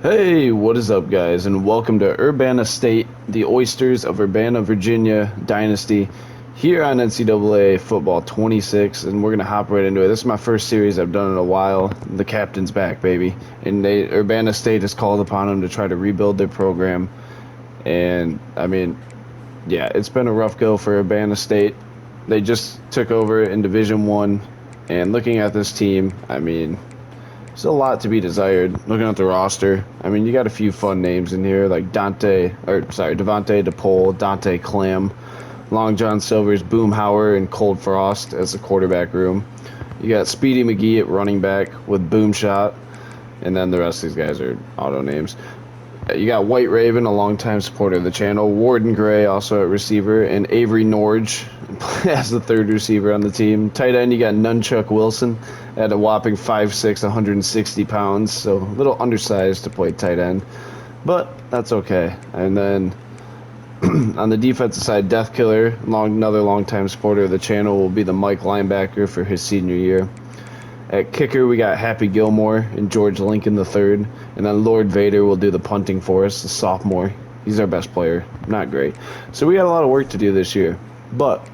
Hey, what is up, guys, and welcome to Urbanna State, the Oysters of Urbana, Virginia Dynasty, here on NCAA Football 26, and we're going to hop right into it. This is my first series I've done in a while. The captain's back, baby, and Urbana State has called upon them to try to rebuild their program, and, I mean, yeah, it's been a rough go for Urbana State. They just took over in Division One, and looking at this team, I mean, there's a lot to be desired. Looking at the roster, I mean, you got a few fun names in here, like Devontae DePole, Dante Clam, Long John Silvers, Boomhauer, and Cold Frost as the quarterback room. You got Speedy McGee at running back with Boomshot, and then the rest of these guys are auto names. You got White Raven, a longtime supporter of the channel, Warden Gray, also at receiver, and Avery Norge as the third receiver on the team. Tight end, you got Nunchuck Wilson at a whopping 5'6", 160 pounds, so a little undersized to play tight end, but that's okay. And then on the defensive side, Death Killer, another longtime supporter of the channel, will be the Mike linebacker for his senior year. At kicker, we got Happy Gilmore and George Lincoln III, and then Lord Vader will do the punting for us, the sophomore. He's our best player. Not great. So we got a lot of work to do this year, but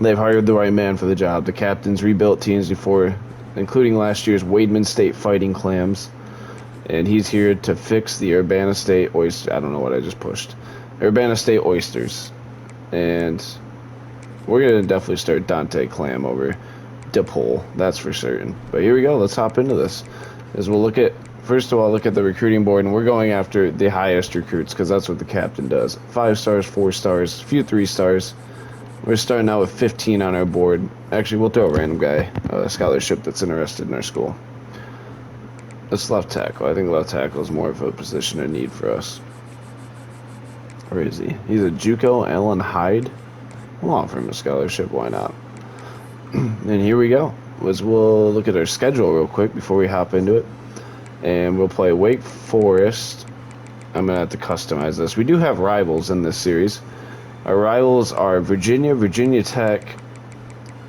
they've hired the right man for the job. The captain's rebuilt teams before, including last year's Wademan State Fighting Clams, and he's here to fix the Urbana State Oysters. I don't know what I just pushed. Urbana State Oysters. And we're going to definitely start Dante Clam over DePole, that's for certain. But here we go, let's hop into this. As we'll first of all, look at the recruiting board, and we're going after the highest recruits, because that's what the captain does. 5 stars, 4 stars, a few 3 stars. We're starting out with 15 on our board. Actually, we'll throw a random guy, a scholarship that's interested in our school. It's left tackle. I think left tackle is more of a position of need for us. Where is he? He's a JUCO, Ellen Hyde. We'll offer him a scholarship, why not? And here we go. We'll look at our schedule real quick before we hop into it. And we'll play Wake Forest. I'm going to have to customize this. We do have rivals in this series. Our rivals are Virginia, Virginia Tech,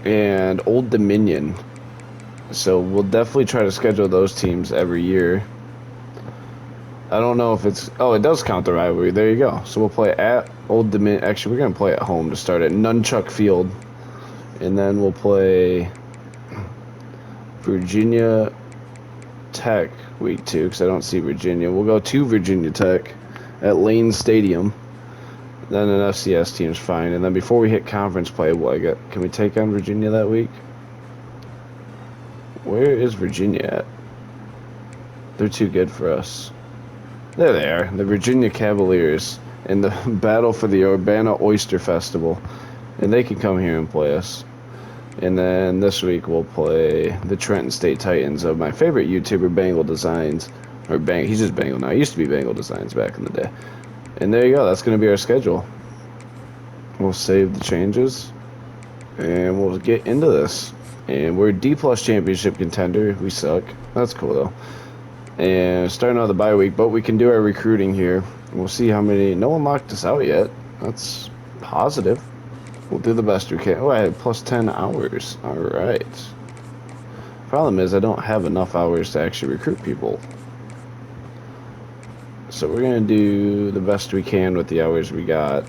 and Old Dominion. So we'll definitely try to schedule those teams every year. I don't know if it's... Oh, it does count the rivalry. There you go. So we'll play at Old Dominion. Actually, we're going to play at home to start at Nunchuck Field. And then we'll play Virginia Tech week 2, because I don't see Virginia. We'll go to Virginia Tech at Lane Stadium. Then an FCS team's fine. And then before we hit conference play, can we take on Virginia that week? Where is Virginia at? They're too good for us. There they are, the Virginia Cavaliers in the battle for the Urbana Oyster Festival. And they can come here and play us. And then this week we'll play the Trenton State Titans of my favorite YouTuber, Bengal Designs. He's just Bengal now. He used to be Bengal Designs back in the day. And there you go. That's going to be our schedule. We'll save the changes. And we'll get into this. And we're D-plus championship contender. We suck. That's cool, though. And starting out the bye week. But we can do our recruiting here. We'll see how many... No one locked us out yet. That's positive. We'll do the best we can. Oh, I had plus 10 hours. Alright. Problem is, I don't have enough hours to actually recruit people. So we're going to do the best we can with the hours we got.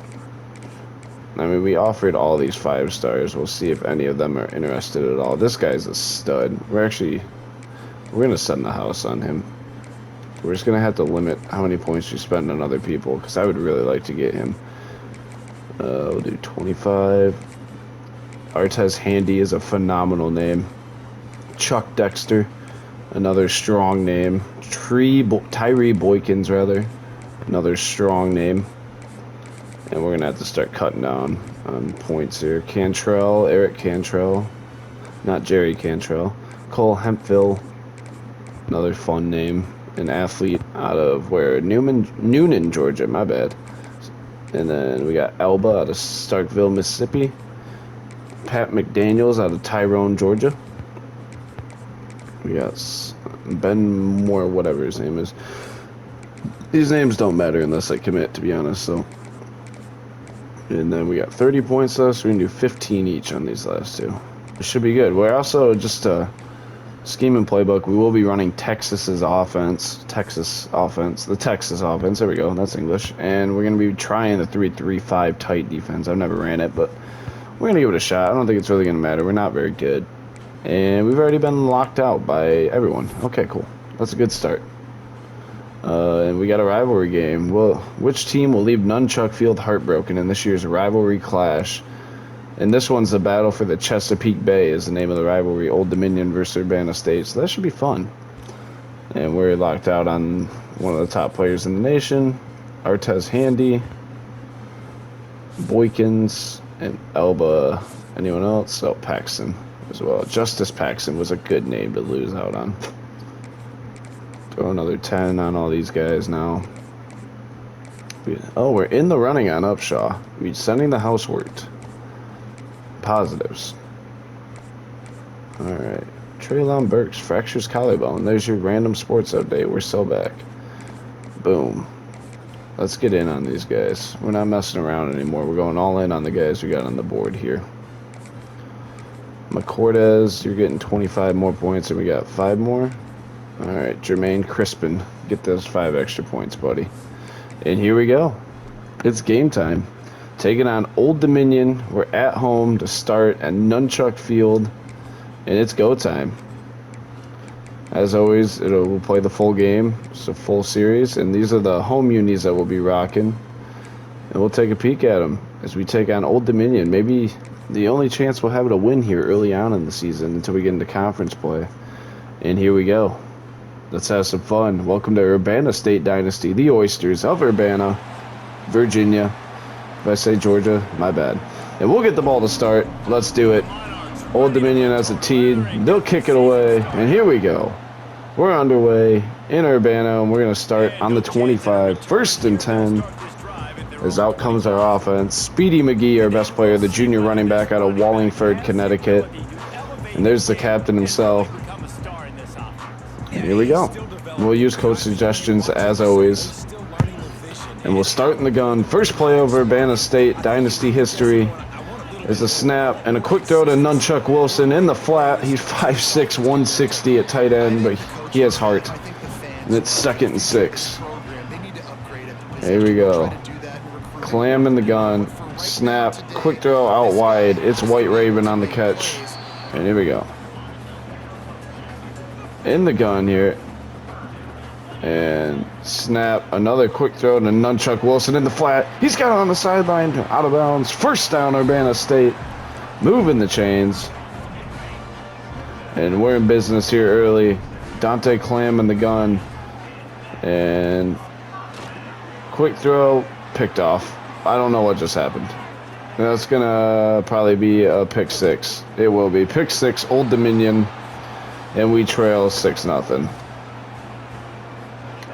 I mean, we offered all these 5 stars. We'll see if any of them are interested at all. This guy's a stud. We're going to send the house on him. We're just going to have to limit how many points we spend on other people, because I would really like to get him. We'll do 25. Artez Handy is a phenomenal name. Chuck Dexter, another strong name. Tyree Boykins, rather, another strong name. And we're going to have to start cutting down on points here. Cantrell, Eric Cantrell, not Jerry Cantrell. Cole Hempville, another fun name. An athlete out of where? Noonan, Georgia, my bad. And then we got Elba out of Starkville, Mississippi. Pat McDaniels out of Tyrone, Georgia. We got Ben Moore, whatever his name is. These names don't matter unless I commit, to be honest, so. And then we got 30 points left, so we can do 15 each on these last 2. It should be good. We're also just scheme and playbook, we will be running Texas offense. The Texas offense. There we go. That's English. And we're going to be trying the 3-3-5 tight defense. I've never ran it, but we're going to give it a shot. I don't think it's really going to matter. We're not very good. And we've already been locked out by everyone. Okay, cool. That's a good start. And we got a rivalry game. Well, which team will leave Nunchuck Field heartbroken in this year's rivalry clash? And this one's the battle for the Chesapeake Bay is the name of the rivalry. Old Dominion versus Urbana State. So that should be fun. And we're locked out on one of the top players in the nation. Artez Handy. Boykins and Elba. Anyone else? Oh, Paxson as well. Justice Paxson was a good name to lose out on. Throw another 10 on all these guys now. Oh, we're in the running on Upshaw. We're sending the housework. Positives. Alright. Traylon Burks fractures collarbone. There's your random sports update. We're still back. Boom. Let's get in on these guys. We're not messing around anymore. We're going all in on the guys we got on the board here. McCordez, you're getting 25 more points, and we got 5 more. Alright, Jermaine Crispin. Get those 5 extra points, buddy. And here we go. It's game time. Taking on Old Dominion. We're at home to start at Nunchuck Field. And it's go time. As always, we'll play the full game. It's a full series. And these are the home unis that we'll be rocking. And we'll take a peek at them as we take on Old Dominion. Maybe the only chance we'll have to win here early on in the season until we get into conference play. And here we go. Let's have some fun. Welcome to Urbana State Dynasty, the Oysters of Urbanna, Virginia. If I say Georgia, my bad. And we'll get the ball to start. Let's do it. Old Dominion has a tee. They'll kick it away. And here we go. We're underway in Urbana, and we're going to start on the 25. 1st and 10. As out comes our offense. Speedy McGee, our best player, the junior running back out of Wallingford, Connecticut. And there's the captain himself. And here we go. We'll use coach suggestions as always. And we'll start in the gun. First play over Urbana State Dynasty history is a snap and a quick throw to Nunchuck Wilson in the flat. He's 5'6", 160 at tight end, but he has heart. And it's 2nd and 6. Here we go. Clam in the gun. Snap. Quick throw out wide. It's White Raven on the catch. And here we go. In the gun here. And snap. Another quick throw to Nunchuck Wilson in the flat. He's got it on the sideline. Out of bounds. 1st down, Urbana State. Moving the chains. And we're in business here early. Dante Clam in the gun. And quick throw. Picked off. I don't know what just happened. That's going to probably be a pick 6. It will be. Pick 6, Old Dominion. And we trail 6-0.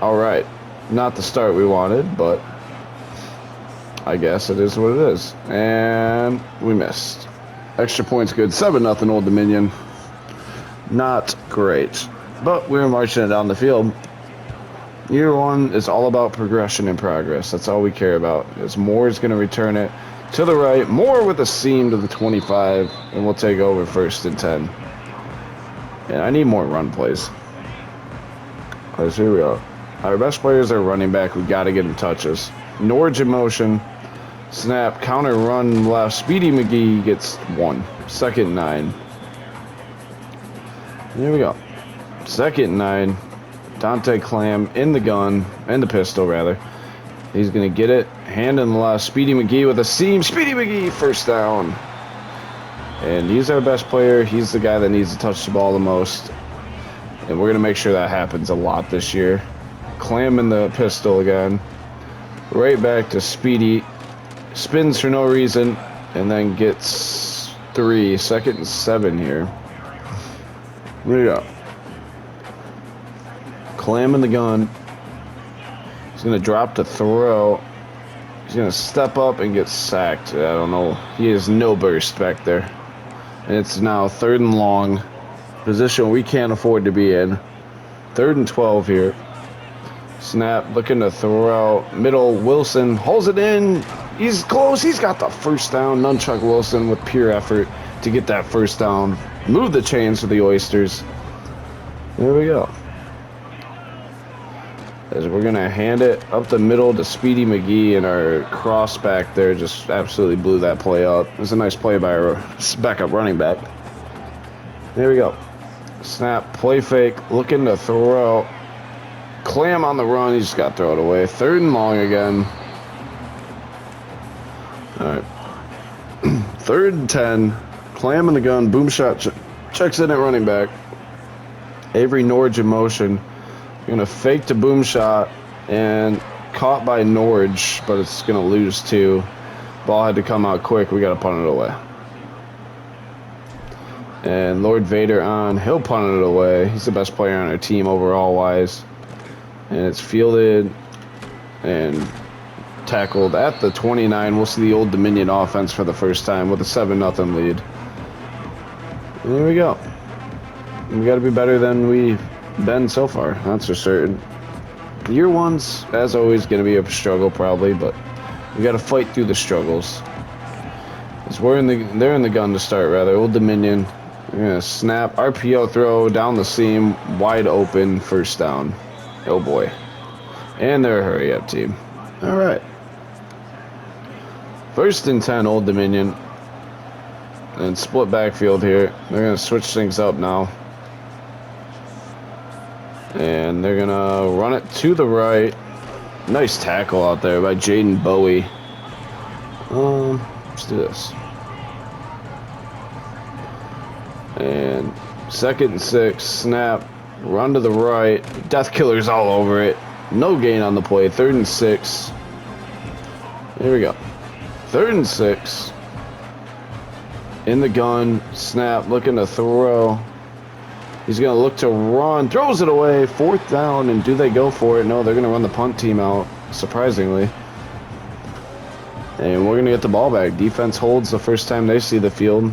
Alright. Not the start we wanted, but I guess it is what it is. And we missed. Extra points good. 7-0 Old Dominion. Not great. But we're marching it down the field. Year 1 is all about progression and progress. That's all we care about. As Moore is going to return it to the right. Moore with a seam to the 25. And we'll take over 1st and 10. And I need more run plays. Because here we are. Our best players are running back. We got to get him touches. Norwich in motion. Snap. Counter run left. Speedy McGee gets 1. 2nd and 9. Here we go. 2nd and 9. Dante Clam in the gun. In the pistol, rather. He's going to get it. Hand in the left. Speedy McGee with a seam. Speedy McGee. 1st down. And he's our best player. He's the guy that needs to touch the ball the most. And we're going to make sure that happens a lot this year. Clam in the pistol again. Right back to Speedy. Spins for no reason. And then gets 3. 2nd and 7 here. Here we go. Clam in the gun. He's going to drop to throw. He's going to step up and get sacked. I don't know. He has no burst back there. And it's now 3rd and long. Position we can't afford to be in. 3rd and 12 here. Snap. Looking to throw out. Middle. Wilson hauls it in. He's close. He's got the 1st down. Nunchuck Wilson with pure effort to get that 1st down. Move the chains for the Oysters. There we go. As we're going to hand it up the middle to Speedy McGee, and our cross back there just absolutely blew that play up. It was a nice play by our backup running back. There we go. Snap, play fake, looking to throw. Clam on the run, he just got to throw it away. 3rd and long again. Alright. 3rd and 10. Clam in the gun, boom shot, checks in at running back. Avery Norwich in motion. Gonna fake the boom shot and caught by Norwich, but it's gonna lose too. Ball had to come out quick. We gotta punt it away. And Lord Vader on. He'll punt it away. He's the best player on our team overall wise. And it's fielded and tackled at the 29. We'll see the Old Dominion offense for the first time with a 7-0 lead. And there we go. We got to be better than we've been so far. That's for certain. Year one's, as always, going to be a struggle probably, but we got to fight through the struggles. They're in the gun to start, rather. Old Dominion. We're going to snap, RPO throw down the seam, wide open, 1st down. Oh boy. And they're a hurry up team. All right. 1st and 10, Old Dominion. And split backfield here. They're going to switch things up now. And they're going to run it to the right. Nice tackle out there by Jaden Bowie. Let's do this. And 2nd and 6, snap, run to the right. Death Killer's all over it. No gain on the play. 3rd and 6. There we go. 3rd and 6. In the gun, snap, looking to throw. He's going to look to run, throws it away, 4th down, and do they go for it? No, they're going to run the punt team out, surprisingly. And we're going to get the ball back. Defense holds the first time they see the field.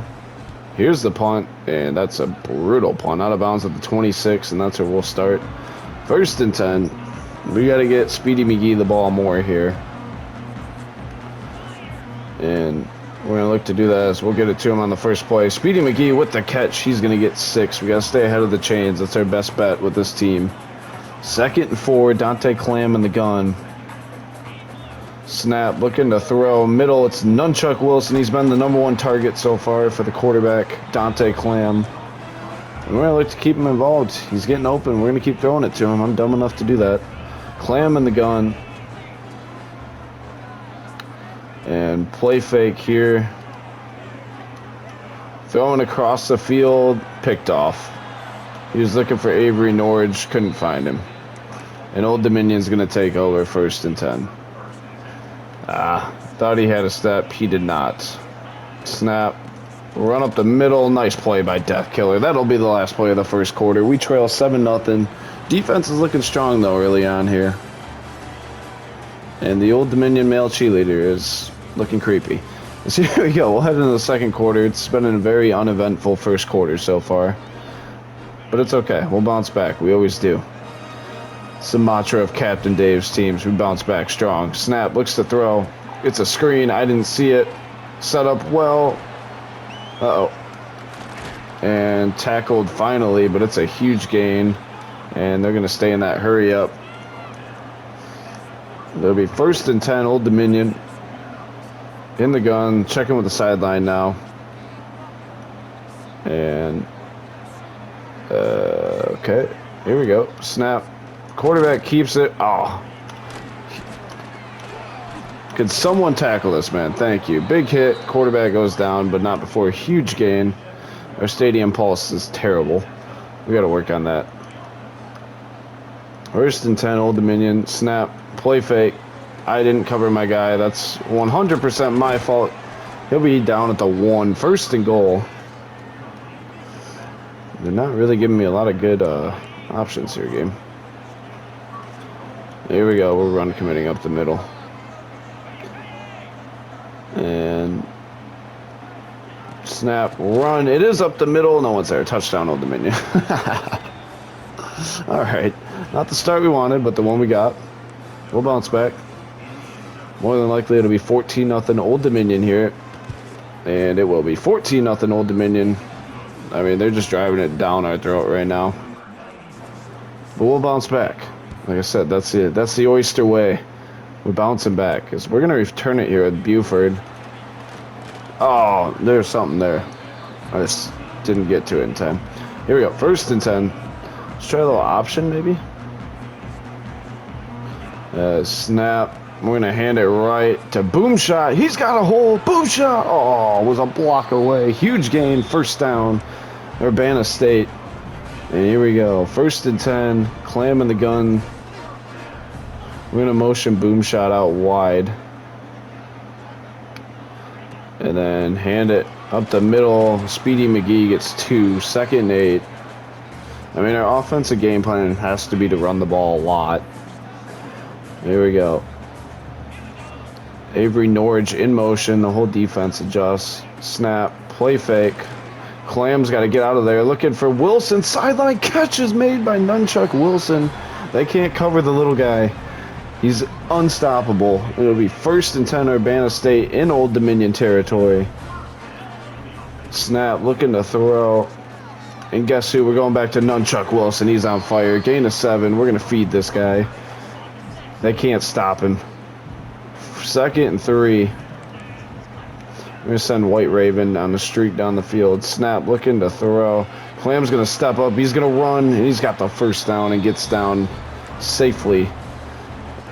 Here's the punt, and that's a brutal punt. Out of bounds at the 26, and that's where we'll start. 1st and 10. We got to get Speedy McGee the ball more here. And we're going to look to do that as we'll get it to him on the first play. Speedy McGee with the catch. He's going to get 6. We got to stay ahead of the chains. That's our best bet with this team. 2nd and 4. Dante Clam in the gun. Snap, looking to throw. Middle, it's Nunchuck Wilson. He's been the #1 target so far for the quarterback, Dante Clam. And we're going to look to keep him involved. He's getting open. We're going to keep throwing it to him. I'm dumb enough to do that. Clam in the gun. And play fake here. Throwing across the field. Picked off. He was looking for Avery Norwich. Couldn't find him. And Old Dominion's going to take over 1st and 10. Thought he had a step. He did not. Snap. Run up the middle. Nice play by Death Killer. That'll be the last play of the 1st quarter. We trail 7-0. Defense is looking strong, though, early on here. And the Old Dominion male cheerleader is looking creepy. So here we go. We'll head into the 2nd quarter. It's been a very uneventful 1st quarter so far. But it's okay. We'll bounce back. We always do. It's the mantra of Captain Dave's teams. We bounce back strong. Snap, looks to throw. It's a screen. I didn't see it. Set up well. Uh-oh. And tackled finally, but it's a huge gain. And they're going to stay in that hurry up. It'll be 1st and 10, Old Dominion. In the gun, checking with the sideline now. And, okay. Here we go. Snap. Quarterback keeps it. Oh. Could someone tackle this, man? Thank you. Big hit. Quarterback goes down, but not before a huge gain. Our stadium pulse is terrible. We got to work on that. 1st and 10, Old Dominion. Snap. Play fake. I didn't cover my guy. That's 100% my fault. He'll be down at the 1. 1st and goal. They're not really giving me a lot of good options here, game. Here we go. We're run committing up the middle. And snap, run. It is up the middle. No one's there. Touchdown, Old Dominion. All right. Not the start we wanted, but the one we got. We'll bounce back. More than likely, it'll be 14-0 Old Dominion here. And it will be 14-0 Old Dominion. I mean, they're just driving it down our throat right now. But we'll bounce back. Like I said, that's it. That's the Oyster way. We're bouncing back. Because we're going to return it here at Buford. Oh, there's something there. I just didn't get to it in time. Here we go. 1st and 10. Let's try a little option, maybe. Snap. We're going to hand it right to Boom Shot. He's got a hole. Boom Shot. Oh, was a block away. Huge gain. 1st down. Urbanna State. And here we go. 1st and 10. Clam in the gun. We're going to motion Boom Shot out wide. And then hand it up the middle. Speedy McGee gets 2. 2nd and 8. I mean, our offensive game plan has to be to run the ball a lot. Here we go. Avery Norwich in motion. The whole defense adjusts. Snap. Play fake. Clam's got to get out of there. Looking for Wilson. Sideline catch is made by Nunchuck Wilson. They can't cover the little guy. He's unstoppable. It'll be 1st and 10 Urbanna State in Old Dominion territory. Snap. Looking to throw. And guess who? We're going back to Nunchuck Wilson. He's on fire. Gain of 7. We're going to feed this guy. They can't stop him. 2nd and 3. We're going to send White Raven on the streak down the field. Snap, looking to throw. Clam's going to step up. He's going to run. And he's got the 1st down and gets down safely.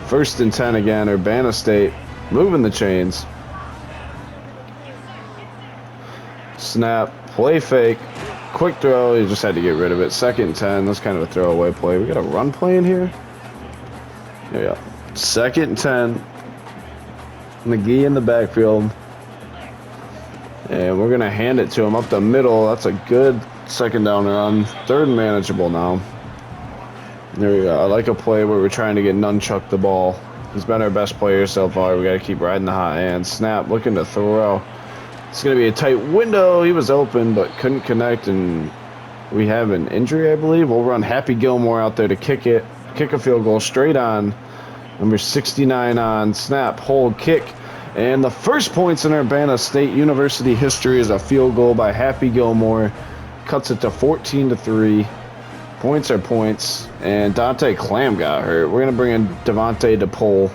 1st and 10 again. Urbanna State moving the chains. Snap, play fake. Quick throw. He just had to get rid of it. 2nd and 10. That's kind of a throwaway play. We got a run play in here. There we go. 2nd and 10. McGee in the backfield. And we're going to hand it to him up the middle. That's a good 2nd down run. 3rd and manageable now. There we go. I like a play where we're trying to get Nunchuck the ball. He's been our best player so far. We got to keep riding the hot hand. Snap, looking to throw. It's going to be a tight window. He was open but couldn't connect, and we have an injury, I believe. We'll run Happy Gilmore out there to kick it. Kick a field goal straight on. Number 69 on. Snap, hold, kick. And the first points in Urbanna State University history is a field goal by Happy Gilmore. Cuts it to 14-3. Points are points. And Dante Clam got hurt. We're going to bring in Devontae DePole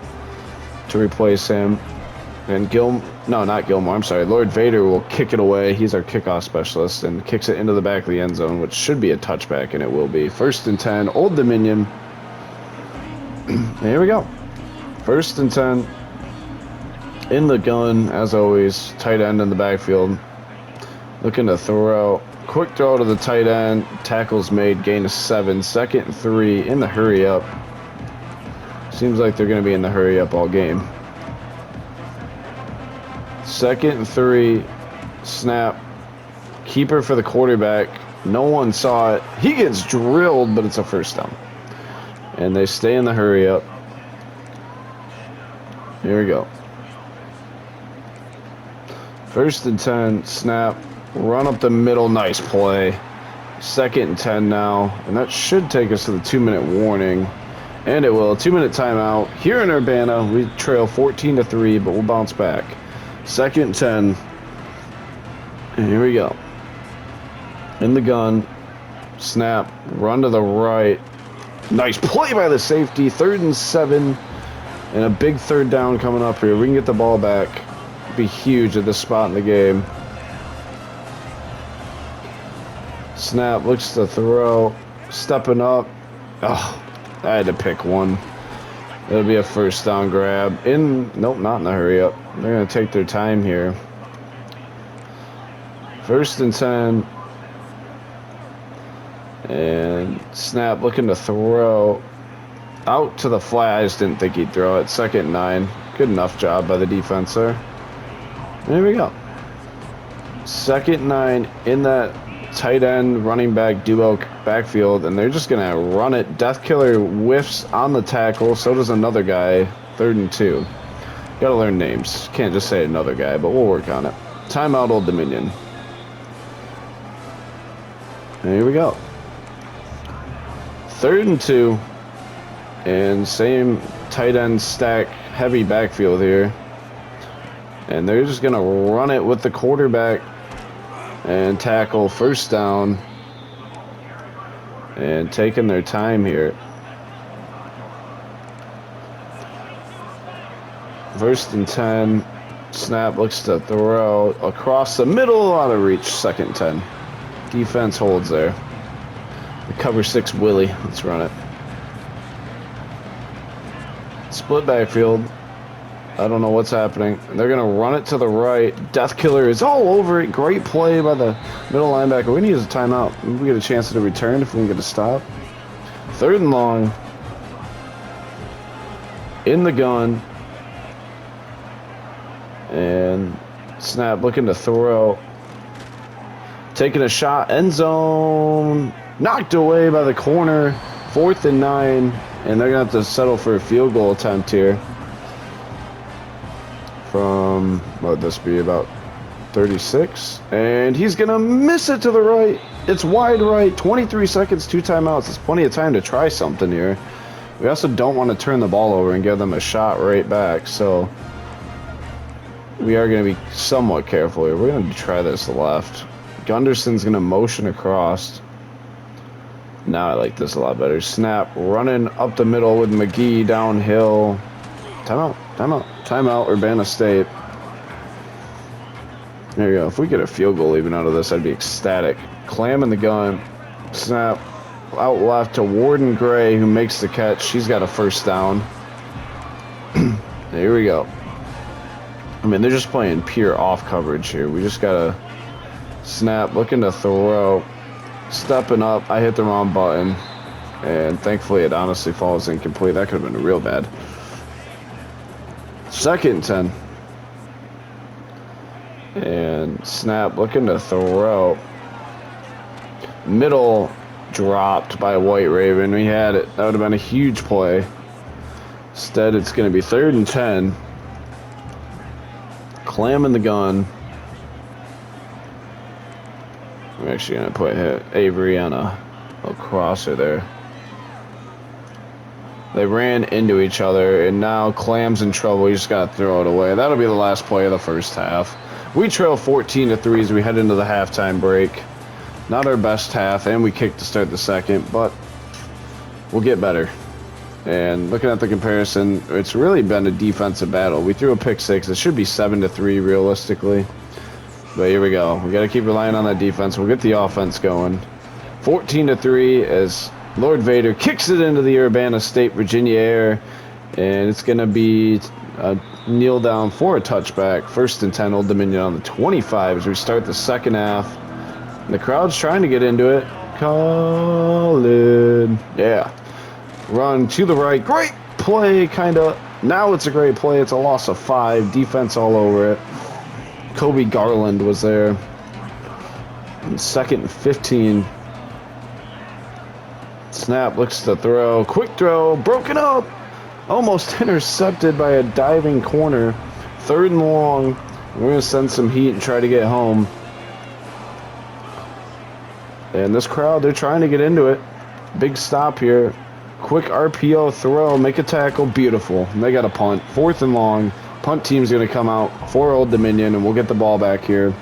to replace him. And not Gilmore, I'm sorry. Lord Vader will kick it away. He's our kickoff specialist and kicks it into the back of the end zone, which should be a touchback, and it will be. 1st and 10, Old Dominion. Here we go. 1st and 10. In the gun, as always. Tight end in the backfield. Looking to throw. Quick throw to the tight end. Tackles made. Gain of 7. 2nd and 3. In the hurry up. Seems like they're going to be in the hurry up all game. 2nd and 3. Snap. Keeper for the quarterback. No one saw it. He gets drilled, but it's a 1st down. And they stay in the hurry up. Here we go. 1st and 10. Snap. Run up the middle. Nice play. 2nd and 10 now. And that should take us to the 2-minute warning. And it will. 2-minute timeout. Here in Urbanna, we trail 14-3, but we'll bounce back. 2nd and 10. And here we go. In the gun. Snap. Run to the right. Nice play by the safety. 3rd and 7. And a big 3rd down coming up here. We can get the ball back. It'd be huge at this spot in the game. Snap. Looks to throw. Stepping up. Oh, I had to pick one. It'll be a 1st down grab. Nope, not in the hurry up. They're going to take their time here. 1st and 10. And Snap looking to throw out to the flat. I just didn't think he'd throw it. 2nd and 9. Good enough job by the defense there. There we go. 2nd and 9 in that tight end running back duo backfield, and they're just going to run it. Death Killer whiffs on the tackle. So does another guy. 3rd and 2. Got to learn names. Can't just say another guy, but we'll work on it. Timeout, Old Dominion. And here we go. 3rd and 2. And same tight end stack, heavy backfield here. And they're just going to run it with the quarterback and tackle. 1st down. and taking their time here. First and 10. Snap looks to throw across the middle, out of reach. Second and 10. Defense holds there. The cover 6 Willie. Let's run it. Split backfield. I don't know what's happening. They're going to run it to the right. Death Killer is all over it. Great play by the middle linebacker. We need a timeout. We get a chance to return if we can get a stop. Third and long. In the gun. And snap looking to throw. Taking a shot. End zone. Knocked away by the corner. 4th and 9. And they're going to have to settle for a field goal attempt here. From, what would this be, about 36? And he's going to miss it to the right. It's wide right. 23 seconds, 2 timeouts. It's plenty of time to try something here. We also don't want to turn the ball over and give them a shot right back. So we are going to be somewhat careful here. We're going to try this left. Gunderson's going to motion across. Now I like this a lot better. Snap running up the middle with McGee downhill. Timeout, timeout, timeout, Urbanna State. There you go. If we get a field goal even out of this, I'd be ecstatic. Clam in the gun. Snap out left to Warden Gray, who makes the catch. She's got a first down. Here we go. I mean, they're just playing pure off coverage here. We just got to snap, looking to throw. Stepping up. I hit the wrong button. And thankfully, it honestly falls incomplete. That could have been real bad. Second 10. And snap looking to throw. Middle dropped by White Raven. We had it. That would have been a huge play. Instead, it's going to be 3rd and 10. Clam in the gun. I'm actually going to put Avery on a crosser there. They ran into each other, and now Clam's in trouble. You just got to throw it away. That'll be the last play of the first half. We trail 14-3 as we head into the halftime break. Not our best half, and we kicked to start the second, but we'll get better. And looking at the comparison, it's really been a defensive battle. We threw a pick 6. It should be 7-3 realistically. But here we go. We got to keep relying on that defense. We'll get the offense going. 14-3 as Lord Vader kicks it into the Urbanna State Virginia air, and it's going to be a kneel down for a touchback. 1st and 10, Old Dominion on the 25 as we start the second half. And the crowd's trying to get into it. Colin. Yeah. Run to the right. Great play, kind of. Now it's a great play. It's a loss of 5. Defense all over it. Kobe Garland was there. And 2nd and 15. Snap looks to throw. Quick throw. Broken up. Almost intercepted by a diving corner. 3rd and long. We're going to send some heat and try to get home. And this crowd, they're trying to get into it. Big stop here. Quick RPO throw. Make a tackle. Beautiful. And they got a punt. 4th and long. Punt team's going to come out for Old Dominion, and we'll get the ball back here.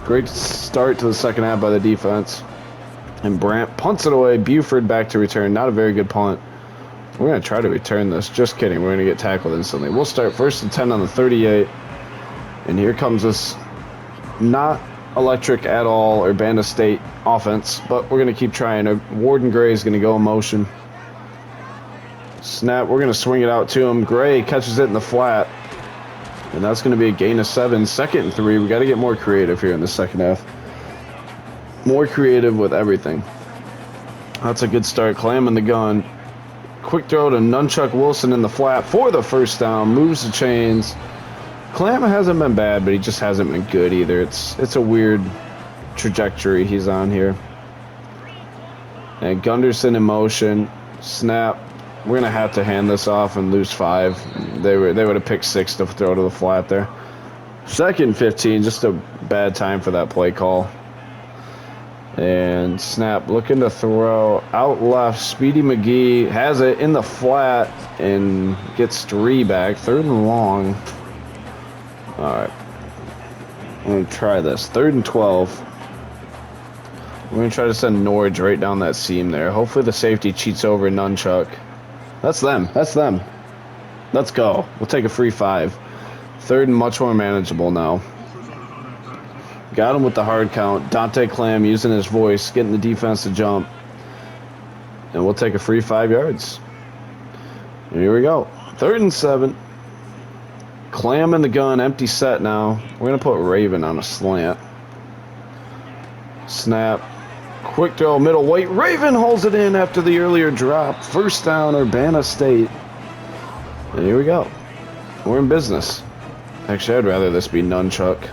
Great start to the second half by the defense. And Brandt punts it away. Buford back to return. Not a very good punt. We're going to try to return this. Just kidding. We're going to get tackled instantly. We'll start 1st and 10 on the 38. And here comes this not electric at all Urbanna State offense, but we're going to keep trying. Warden Gray is going to go in motion. Snap. We're going to swing it out to him. Gray catches it in the flat. And that's going to be a gain of 7. 2nd and 3. We got to get more creative here in the second half. More creative with everything. That's a good start. Clam in the gun. Quick throw to Nunchuck Wilson in the flat for the first down. Moves the chains. Clam hasn't been bad, but he just hasn't been good either. It's a weird trajectory he's on here. And Gunderson in motion. Snap. We're going to have to hand this off and lose 5. They would have picked 6 to throw to the flat there. 2nd and 15. Just a bad time for that play call. And snap looking to throw out left. Speedy McGee has it in the flat and gets 3 back. 3rd and long. All right. I'm going to try this. 3rd and 12. We're going to try to send Norwich right down that seam there. Hopefully the safety cheats over Nunchuck. That's them. That's them. Let's go. We'll take a free 5. Third and much more manageable now. Got him with the hard count. Dante Clam using his voice, getting the defense to jump. And we'll take a free 5 yards. Here we go. 3rd and 7. Clam in the gun, empty set now. We're going to put Raven on a slant. Snap. Quick throw, middle weight. Raven holds it in after the earlier drop. First down, Urbanna State. And here we go. We're in business. Actually, I'd rather this be Nunchuck.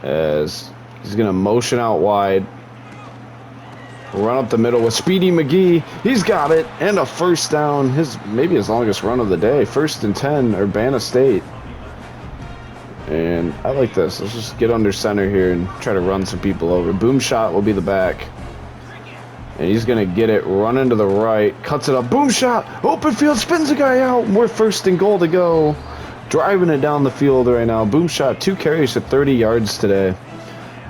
As he's going to motion out wide. Run up the middle with Speedy McGee. He's got it. And a first down. Maybe his longest run of the day. 1st and 10, Urbanna State. And I like this. Let's just get under center here and try to run some people over. Boom shot will be the back. And he's going to get it. Running to the right. Cuts it up. Boom shot. Open field. Spins the guy out. More 1st and goal to go. Driving it down the field right now. Boom shot. 2 carries for 30 yards today.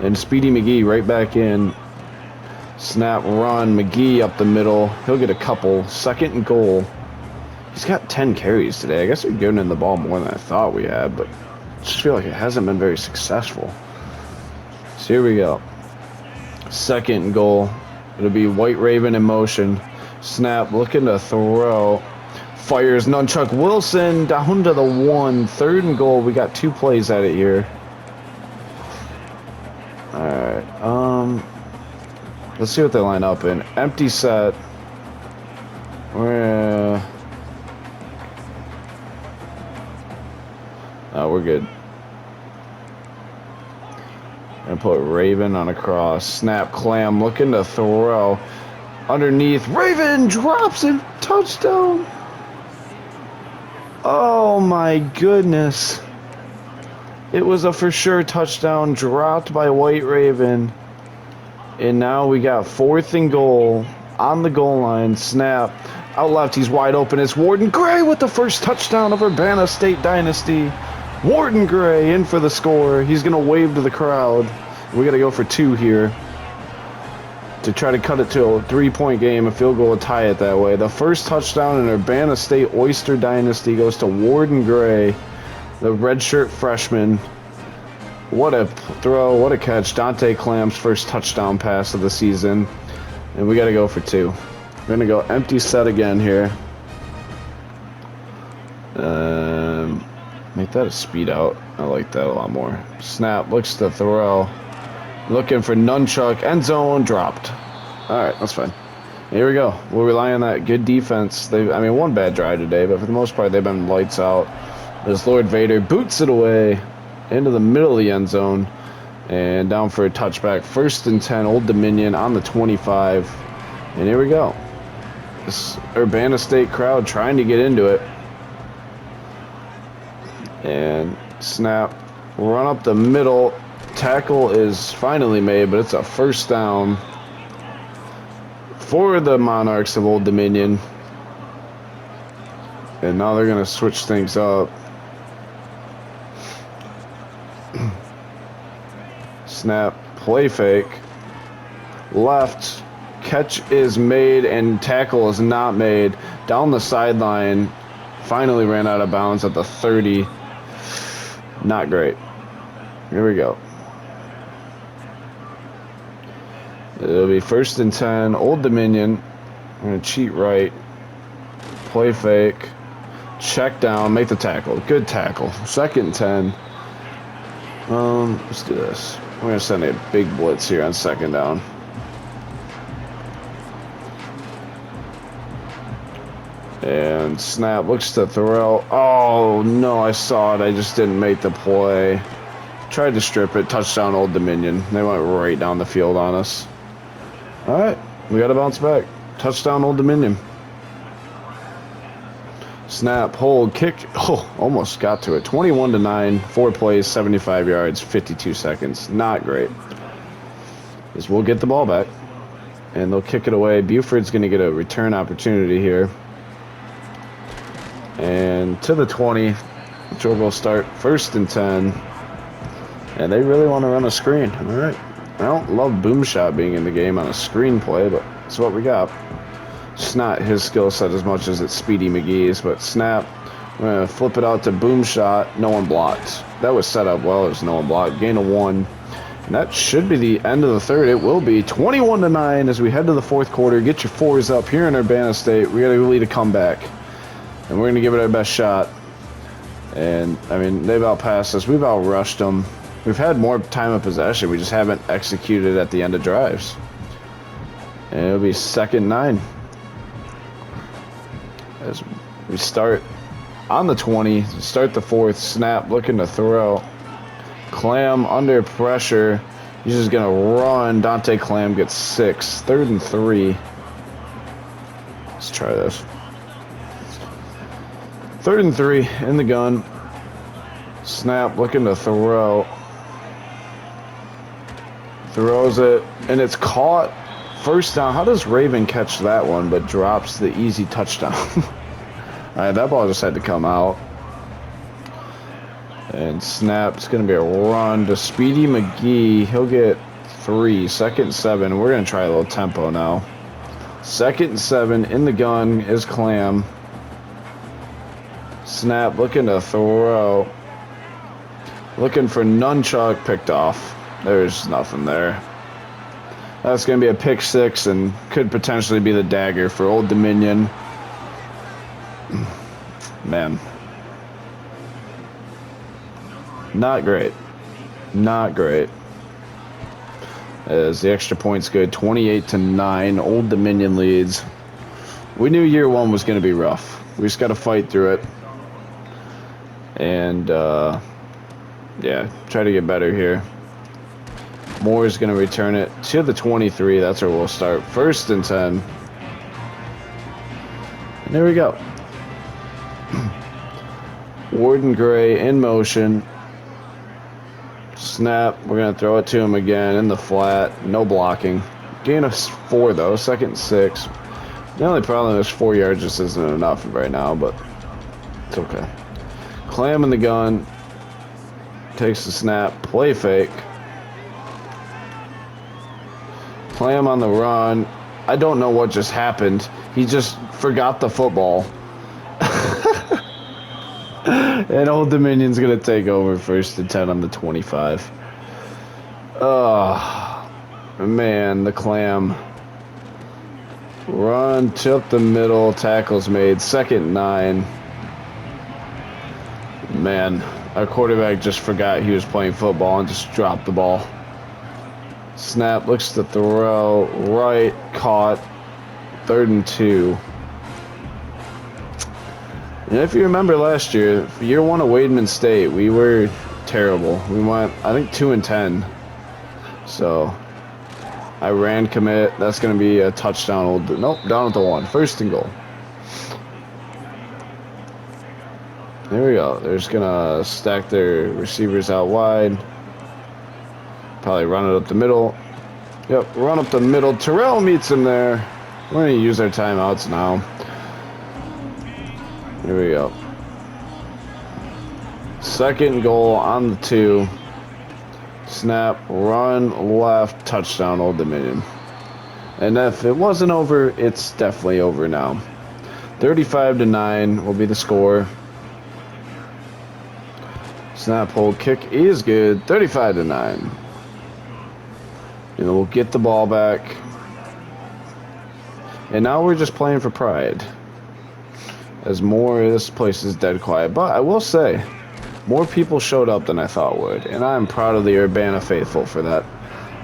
And Speedy McGee right back in. Snap, run, McGee up the middle. He'll get a couple. 2nd and goal. He's got 10 carries today. I guess we're giving him the ball more than I thought we had, but I just feel like it hasn't been very successful. So here we go. 2nd and goal. It'll be White Raven in motion. Snap, looking to throw. Fires Nunchuck Wilson down to the 1. 3rd and goal. We got 2 plays at it here. Alright, let's see what they line up in. Empty set. We're good. Gonna put Raven on a cross. Snap, Clam looking to throw. Underneath. Raven drops it. Touchdown. Oh my goodness. It was a for sure touchdown dropped by White Raven. And now we got 4th and goal on the goal line. Snap. Out left, he's wide open. It's Warden Gray with the first touchdown of Urbanna State Dynasty. Warden Gray in for the score. He's going to wave to the crowd. We got to go for 2 here to try to cut it to a 3-point game. A field goal to tie it that way. The first touchdown in Urbanna State Oyster Dynasty goes to Warden Gray, the redshirt freshman. What a throw, what a catch. Dante Clam's first touchdown pass of the season. And we got to go for 2. We're going to go empty set again here. Make that a speed out. I like that a lot more. Snap, looks to throw. Looking for Nunchuck. End zone, dropped. Alright, that's fine. Here we go. We'll rely on that good defense. One bad drive today, but for the most part, they've been lights out. As Lord Vader boots it away into the middle of the end zone. And down for a touchback. 1st and 10, Old Dominion on the 25. And here we go. This Urbanna State crowd trying to get into it. And snap. Run up the middle. Tackle is finally made, but it's a first down for the Monarchs of Old Dominion. And now they're going to switch things up. Snap, play fake. Left, catch is made and tackle is not made. Down the sideline, finally ran out of bounds at the 30. Not great. Here we go. It'll be 1st and 10, Old Dominion. I'm going to cheat right. Play fake. Check down, make the tackle. Good tackle. 2nd and 10. Let's do this. We're going to send a big blitz here on 2nd down. And snap, looks to throw. Oh, no, I saw it. I just didn't make the play. Tried to strip it. Touchdown, Old Dominion. They went right down the field on us. All right, we got to bounce back. Touchdown, Old Dominion. Snap, hold, kick. Oh, almost got to it. 21-9, 4 plays, 75 yards, 52 seconds. Not great. As we'll get the ball back, and they'll kick it away. Buford's going to get a return opportunity here. And to the 20, which will start 1st and 10. And they really want to run a screen. All right. I don't love boom shot being in the game on a screenplay, but it's what we got. It's not his skill set as much as it's Speedy McGee's, but snap. We're going to flip it out to boom shot. No one blocked. That was set up well. There's no one blocked. Gain of 1. And that should be the end of the third. It will be 21-9 as we head to the fourth quarter. Get your fours up here in Urbana State. We got to lead a comeback. And we're going to give it our best shot. And, I mean, they've outpassed us. We've outrushed them. We've had more time of possession. We just haven't executed at the end of drives. And it'll be 2nd 9. As we start on the 20, start the fourth, snap, looking to throw. Clam under pressure. He's just going to run. Dante Clam gets 6. 3rd and 3. Let's try this. 3rd and 3 in the gun. Snap, looking to throw. Throws it, and it's caught. 1st down. How does Raven catch that one but drops the easy touchdown? All right, that ball just had to come out. And snap. It's going to be a run to Speedy McGee. He'll get 3. 2nd 7. We're going to try a little tempo now. 2nd 7 in the gun is Clam. Snap, looking to throw. Looking for Nunchuck, picked off. There's nothing there. That's going to be a pick 6 and could potentially be the dagger for Old Dominion. Man. Not great. Not great. As the extra point's good. 28-9. Old Dominion leads. We knew year 1 was going to be rough. We just got to fight through it. And, yeah, try to get better here. Moore is going to return it to the 23. That's where we'll start. 1st and 10. And there we go. Warden Gray in motion. Snap. We're going to throw it to him again in the flat. No blocking. Gain of 4, though. 2nd and 6. The only problem is 4 yards just isn't enough right now, but it's okay. Clam in the gun. Takes the snap. Play fake. Clam on the run. I don't know what just happened. He just forgot the football. And Old Dominion's going to take over 1st and 10 on the 25. Oh, man, the Clam. Run, tilt the middle, tackles made. 2nd 9. Man, our quarterback just forgot he was playing football and just dropped the ball. Snap, looks to throw, right, caught, 3rd and 2. And if you remember last year, year 1 of Wademan State, we were terrible. We went, I think, 2 and 10. So, I ran commit. That's going to be a touchdown. Nope, down at the 1. 1st and goal. There we go. They're just going to stack their receivers out wide. Probably run it up the middle. Yep, run up the middle. Terrell meets him there. We're going to use our timeouts now. Here we go. 2nd goal on the 2. Snap, run, left, touchdown, Old Dominion. And if it wasn't over, it's definitely over now. 35-9 will be the score. Snap, hold, kick is good. 35-9. And we'll get the ball back. And now we're just playing for pride. As this place is dead quiet. But I will say, more people showed up than I thought would. And I'm proud of the Urbana faithful for that.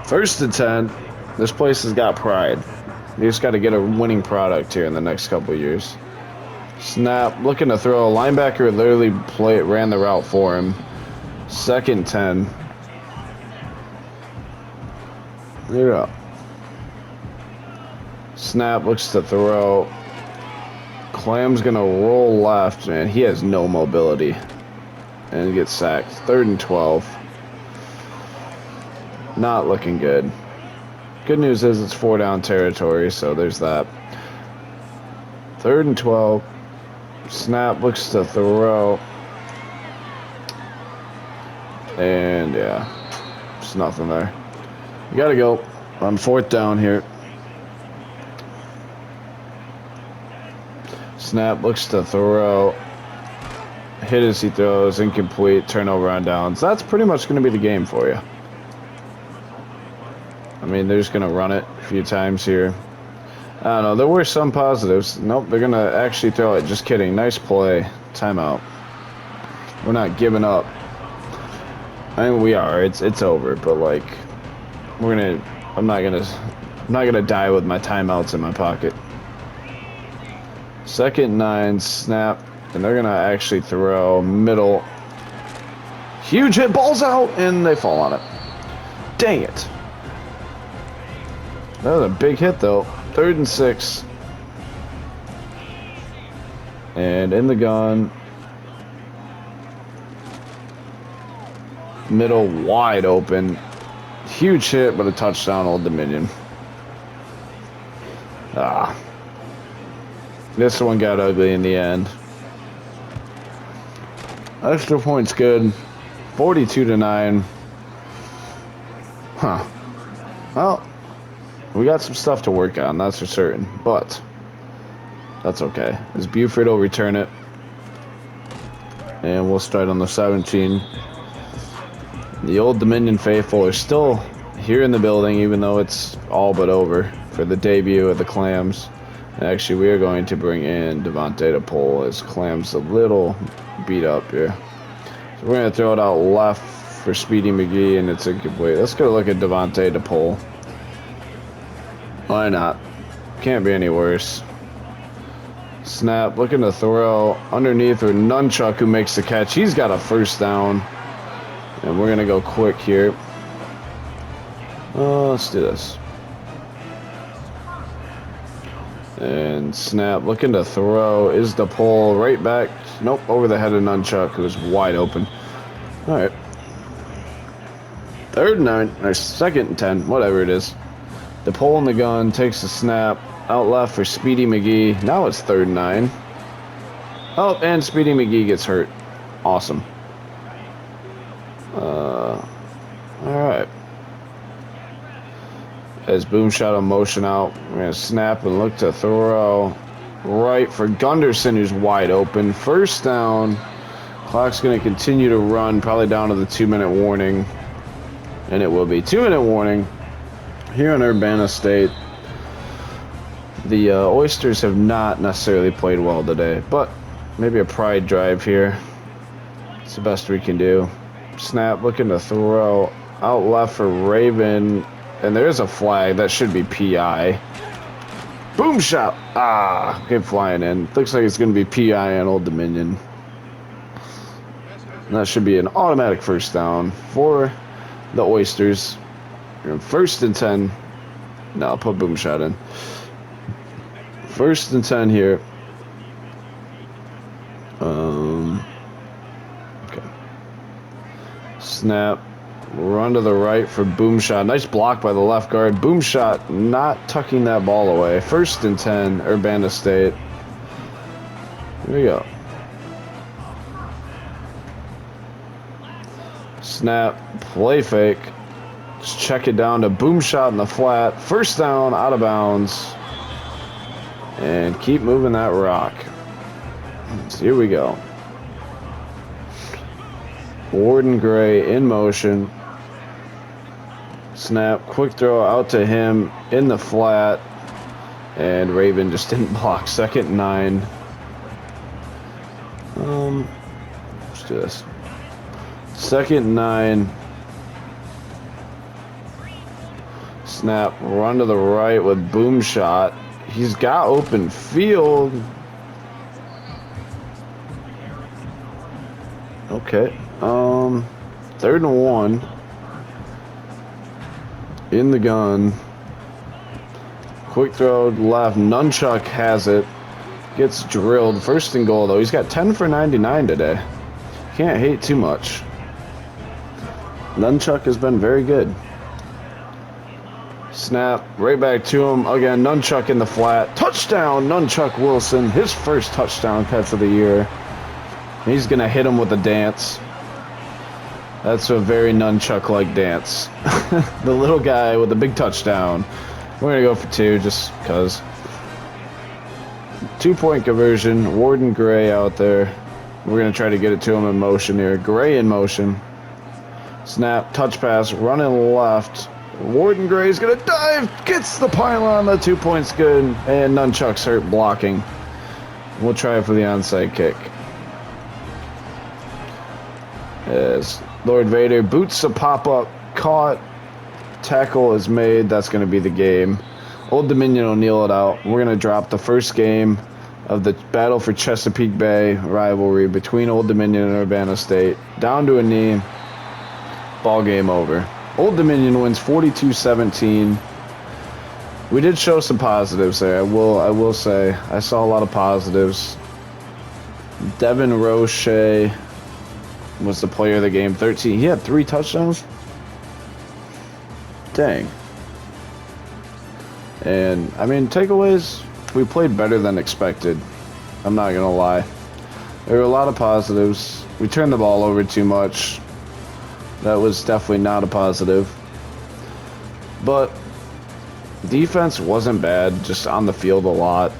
1st and 10. This place has got pride. We just got to get a winning product here in the next couple of years. Snap, looking to throw. Linebacker literally ran the route for him. 2nd 10. There you go. Snap, looks to throw. Clam's going to roll left, man. He has no mobility. And he gets sacked. 3rd and 12. Not looking good. Good news is it's 4-down territory, so there's that. 3rd and 12. Snap, looks to throw. And, yeah. Just nothing there. You gotta go on 4th down here. Snap, looks to throw. Hit as he throws, incomplete, turnover on downs. That's pretty much going to be the game for you. I mean, they're just going to run it a few times here. I don't know. There were some positives. Nope, they're going to actually throw it. Just kidding. Nice play. Timeout. We're not giving up. I mean, we are. It's over. But like, I'm not gonna die with my timeouts in my pocket. 2nd and 9. Snap. And they're going to actually throw middle. Huge hit, ball's out, and they fall on it. Dang it. That was a big hit, though. 3rd and 6. And in the gun. Middle wide open. Huge hit, but a touchdown, Old Dominion. This one got ugly in the end. Extra point's good. 42-9. Huh. Well, we got some stuff to work on, that's for certain. But that's okay. As Buford will return it. And we'll start on the 17. The Old Dominion faithful are still here in the building, even though it's all but over for the debut of the Clams. And actually, we are going to bring in Devontae to pull as Clam's a little beat up here. So we're going to throw it out left for Speedy McGee, and it's incomplete. Let's go look at Devontae to pull. Why not? Can't be any worse. Snap, looking to throw underneath or Nunchuck, who makes the catch. He's got a 1st down. And we're going to go quick here. Let's do this. And Snap, looking to throw, is the pull right back. Nope, over the head of Nunchuck, who's wide open. All right. 3rd and 9, or 2nd and 10, whatever it is. The pull in the gun takes the snap out left for Speedy McGee. Now it's 3rd and 9. Oh, and Speedy McGee gets hurt. Awesome. All right. As Boomshot on motion out, we're going to snap and look to throw right for Gunderson, who's wide open. 1st down. Clock's going to continue to run, probably down to the 2-minute warning. And it will be 2-minute warning here in Urbanna State. The Oysters have not necessarily played well today, but maybe a pride drive here. It's the best we can do. Snap, looking to throw out left for Raven. And there's a flag. That should be PI. Boom shot. Good flying in. Looks like it's going to be PI on Old Dominion. And that should be an automatic 1st down for the Oysters. 1st and 10. No, I'll put boom shot in. 1st and 10 here. Okay. Snap. Run to the right for Boomshot. Nice block by the left guard. Boomshot not tucking that ball away. 1st and 10, Urbanna State. Here we go. Snap, play fake. Just check it down to Boomshot in the flat. 1st down, out of bounds. And keep moving that rock. So here we go. Warden Gray in motion. Snap, quick throw out to him in the flat. And Raven just didn't block. 2nd and 9. Let's do this. 2nd and 9. Snap, run to the right with Boomshot. He's got open field. Okay. 3rd and 1. In the gun. Quick throw left. Nunchuck has it. Gets drilled. 1st and goal, though. He's got 10 for 99 today. Can't hate too much. Nunchuck has been very good. Snap. Right back to him. Again, Nunchuck in the flat. Touchdown, Nunchuck Wilson. His 1st touchdown catch of the year. He's going to hit him with a dance. That's a very nunchuck-like dance. The little guy with the big touchdown. We're going to go for 2 just because. 2-point conversion. Warden Gray out there. We're going to try to get it to him in motion here. Gray in motion. Snap, touch pass, running left. Warden Gray's going to dive. Gets the pylon. The 2 points good. And nunchucks hurt blocking. We'll try for the onside kick. As Lord Vader boots a pop-up, caught, tackle is made. That's going to be the game. Old Dominion will kneel it out. We're going to drop the first game of the battle for Chesapeake Bay rivalry between Old Dominion and Urbana State. Down to a knee. Ball game over. Old Dominion wins 42-17. We did show some positives there. I will say I saw a lot of positives. Devin Roche was the player of the game. 13. He had 3 touchdowns. Dang. And I mean, takeaways, we played better than expected. I'm not gonna lie. There were a lot of positives. We turned the ball over too much. That was definitely not a positive. But defense wasn't bad, just on the field a lot.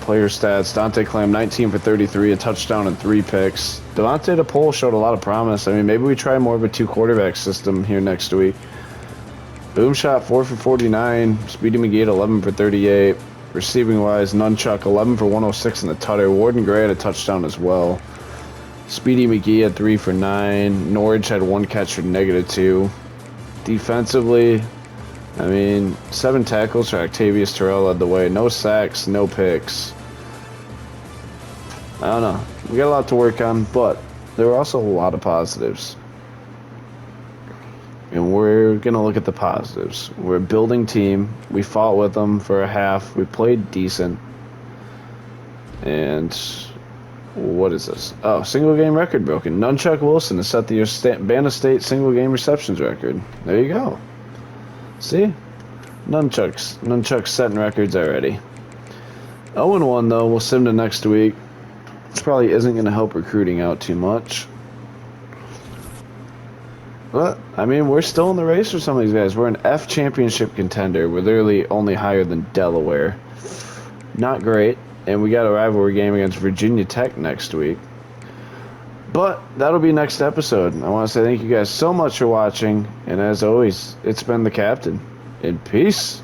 Player stats, Dante Clam 19 for 33, a touchdown and 3 picks. Devontae DePole showed a lot of promise. I mean, maybe we try more of a 2-quarterback system here next week. Boom shot 4 for 49. Speedy McGee at 11 for 38. Receiving wise, Nunchuck 11 for 106 in the tutter. Warden Gray had a touchdown as well. Speedy McGee had 3 for 9. Norwich had 1 catch for -2. Defensively, I mean, 7 tackles for Octavius Terrell led the way. No sacks, no picks. I don't know. We got a lot to work on, but there were also a lot of positives. And we're going to look at the positives. We're a building team. We fought with them for a half. We played decent. And what is this? Oh, single game record broken. Nunchuck Wilson has set the Urbana State single game receptions record. There you go. See? Nunchuck's setting records already. 0-1 though. We'll sim to next week. This probably isn't going to help recruiting out too much. But, I mean, we're still in the race for some of these guys. We're an F championship contender. We're literally only higher than Delaware. Not great. And we got a rivalry game against Virginia Tech next week. But that'll be next episode. I want to say thank you guys so much for watching. And as always, it's been the Captain. And peace.